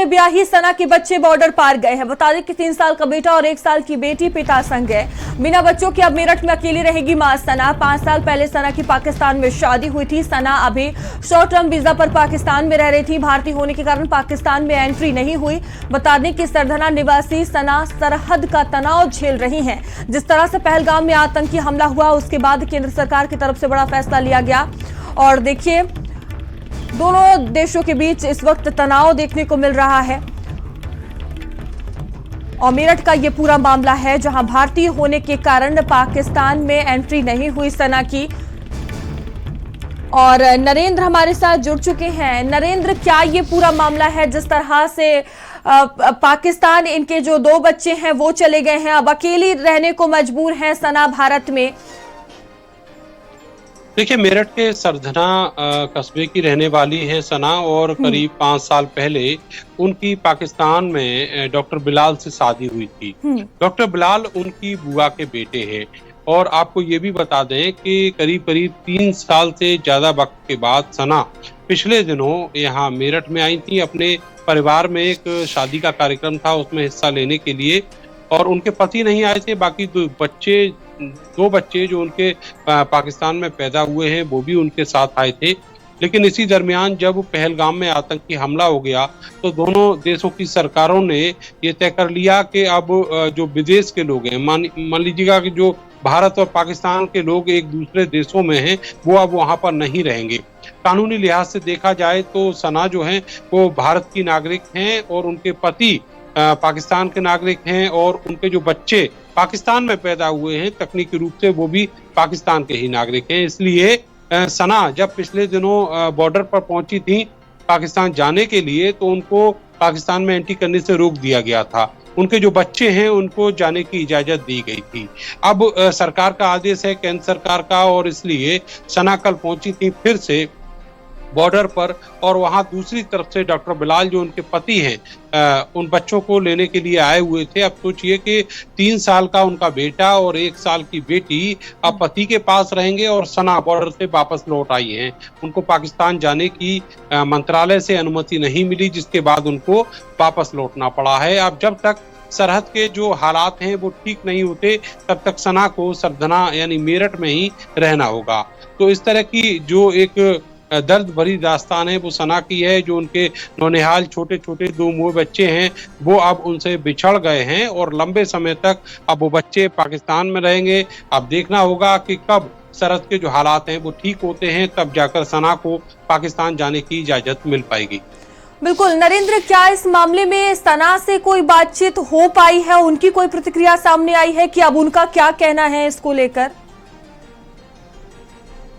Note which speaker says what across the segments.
Speaker 1: में ब्याही सना के बच्चे बॉर्डर पार गए हैं। बता दें कि 3 साल का बेटा और 1 साल की बेटी पिता संग है। बिना बच्चों के अब मेरठ में अकेली रहेगी मां सना। 5 साल पहले सना की पाकिस्तान में शादी हुई थी। सना अभी शॉर्ट टर्म वीजा पर पाकिस्तान में रह रही थी। भारतीय होने के कारण पाकिस्तान में एंट्री नहीं हुई। बता दें कि सरधना निवासी सना सरहद का तनाव झेल रही हैं। जिस तरह से पहलगाम में आतंकी हमला हुआ, उसके बाद केंद्र सरकार की तरफ से बड़ा फैसला लिया गया। और देखिए, दोनों देशों के बीच इस वक्त तनाव देखने को मिल रहा है। और मेरठ का ये पूरा मामला है, जहां भारतीय होने के कारण पाकिस्तान में एंट्री नहीं हुई सना की। और नरेंद्र हमारे साथ जुड़ चुके हैं। नरेंद्र, क्या ये पूरा मामला है? जिस तरह से पाकिस्तान इनके जो 2 बच्चे हैं वो चले गए हैं, अब अकेली रहने को मजबूर है सना भारत में।
Speaker 2: देखिए, मेरठ के सरधना कस्बे की रहने वाली है सना और करीब 5 साल पहले उनकी पाकिस्तान में डॉक्टर बिलाल से शादी हुई थी। डॉक्टर बिलाल उनकी बुआ के बेटे हैं। और आपको ये भी बता दें कि करीब 3 साल से ज्यादा वक्त के बाद सना पिछले दिनों यहाँ मेरठ में आई थी। अपने परिवार में एक शादी का कार्यक्रम था, उसमें हिस्सा लेने के लिए, और उनके पति नहीं आए थे। बाकी 2 बच्चे जो उनके पाकिस्तान में पैदा हुए हैं वो भी उनके साथ आए थे। लेकिन इसी दरमियान जब पहलगाम में आतंकी हमला हो गया तो दोनों देशों की सरकारों ने ये तय कर लिया कि अब जो विदेश के लोग हैं, मान लीजिएगा कि जो भारत और पाकिस्तान के लोग एक दूसरे देशों में हैं, वो अब वहां पर नहीं रहेंगे। कानूनी लिहाज से देखा जाए तो सना जो है वो भारत की नागरिक हैं और उनके पति पाकिस्तान के नागरिक हैं, और उनके जो बच्चे पाकिस्तान में पैदा हुए हैं तकनीकी रूप से वो भी पाकिस्तान के ही नागरिक हैं। इसलिए सना जब पिछले दिनों बॉर्डर पर पहुंची थी पाकिस्तान जाने के लिए, तो उनको पाकिस्तान में एंट्री करने से रोक दिया गया था। उनके जो बच्चे हैं उनको जाने की इजाजत दी गई थी। अब सरकार का आदेश है, केंद्र सरकार का, और इसलिए सना कल पहुंची थी फिर से बॉर्डर पर। और वहां दूसरी तरफ से डॉक्टर बिलाल जो उनके पति हैं उन बच्चों को लेने के लिए आए हुए थे। अब सोचिए कि 3 साल का उनका बेटा और 1 साल की बेटी अब पति के पास रहेंगे और सना बॉर्डर से वापस लौट आई हैं। उनको पाकिस्तान जाने की मंत्रालय से अनुमति नहीं मिली, जिसके बाद उनको वापस लौटना पड़ा है। अब जब तक सरहद के जो हालात हैं वो ठीक नहीं होते, तब तक सना को सरधना यानी मेरठ में ही रहना होगा। तो इस तरह की जो एक दर्द भरी दास्तान है वो सना की है। जो उनके नौनिहाल छोटे छोटे 2 मोए बच्चे हैं वो अब उनसे बिछड़ गए हैं और लंबे समय तक अब वो बच्चे पाकिस्तान में रहेंगे। अब देखना होगा कि कब सरहद के जो हालात हैं वो ठीक होते हैं, तब जाकर सना को पाकिस्तान जाने की इजाजत मिल पाएगी।
Speaker 1: बिल्कुल नरेंद्र, क्या इस मामले में सना से कोई बातचीत हो पाई है? उनकी कोई प्रतिक्रिया सामने आई है कि अब उनका क्या कहना है इसको लेकर?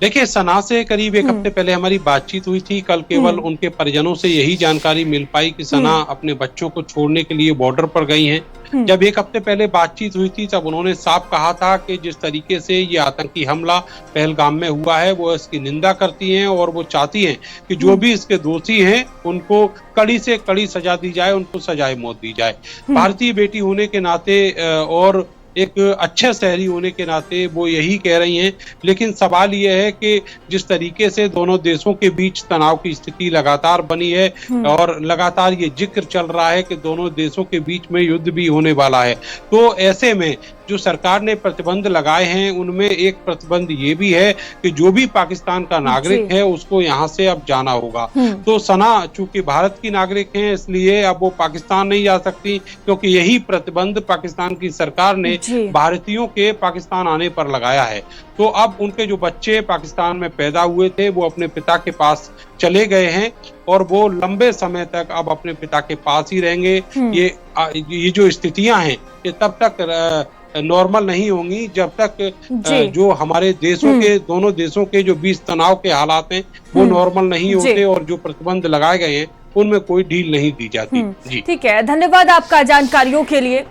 Speaker 2: देखिए, सना से करीब 1 हफ्ते पहले हमारी बातचीत हुई थी। कल केवल उनके परिजनों से यही जानकारी मिल पाई कि सना अपने बच्चों को छोड़ने के लिए बॉर्डर पर गई हैं। जब 1 हफ्ते पहले बातचीत हुई थी तब उन्होंने साफ कहा था कि जिस तरीके से ये आतंकी हमला पहलगाम में हुआ है वो इसकी निंदा करती हैं और वो चाहती हैं कि जो भी इसके दोषी हैं उनको कड़ी से कड़ी सजा दी जाए, उनको सजाए मौत दी जाए। भारतीय बेटी होने के नाते और एक अच्छे शहरी होने के नाते वो यही कह रही हैं। लेकिन सवाल ये है कि जिस तरीके से दोनों देशों के बीच तनाव की स्थिति लगातार बनी है और लगातार ये जिक्र चल रहा है कि दोनों देशों के बीच में युद्ध भी होने वाला है, तो ऐसे में जो सरकार ने प्रतिबंध लगाए हैं उनमें एक प्रतिबंध ये भी है कि जो भी पाकिस्तान का नागरिक है उसको यहाँ से अब जाना होगा। तो सना चूंकि भारत की नागरिक हैं इसलिए अब वो पाकिस्तान नहीं जा सकती, क्योंकि यही प्रतिबंध पाकिस्तान की सरकार ने भारतीयों के पाकिस्तान आने पर लगाया है। तो अब उनके जो बच्चे पाकिस्तान में पैदा हुए थे वो अपने पिता के पास चले गए हैं और वो लंबे समय तक अब अपने पिता के पास ही रहेंगे। ये जो स्थितियां हैं ये तब तक नॉर्मल नहीं होंगी जब तक जो हमारे देशों के दोनों देशों के जो बीच तनाव के हालात हैं वो नॉर्मल नहीं होते और जो प्रतिबंध लगाए गए हैं उनमें कोई ढील नहीं दी जाती। जी
Speaker 1: ठीक है, धन्यवाद आपका जानकारियों के लिए।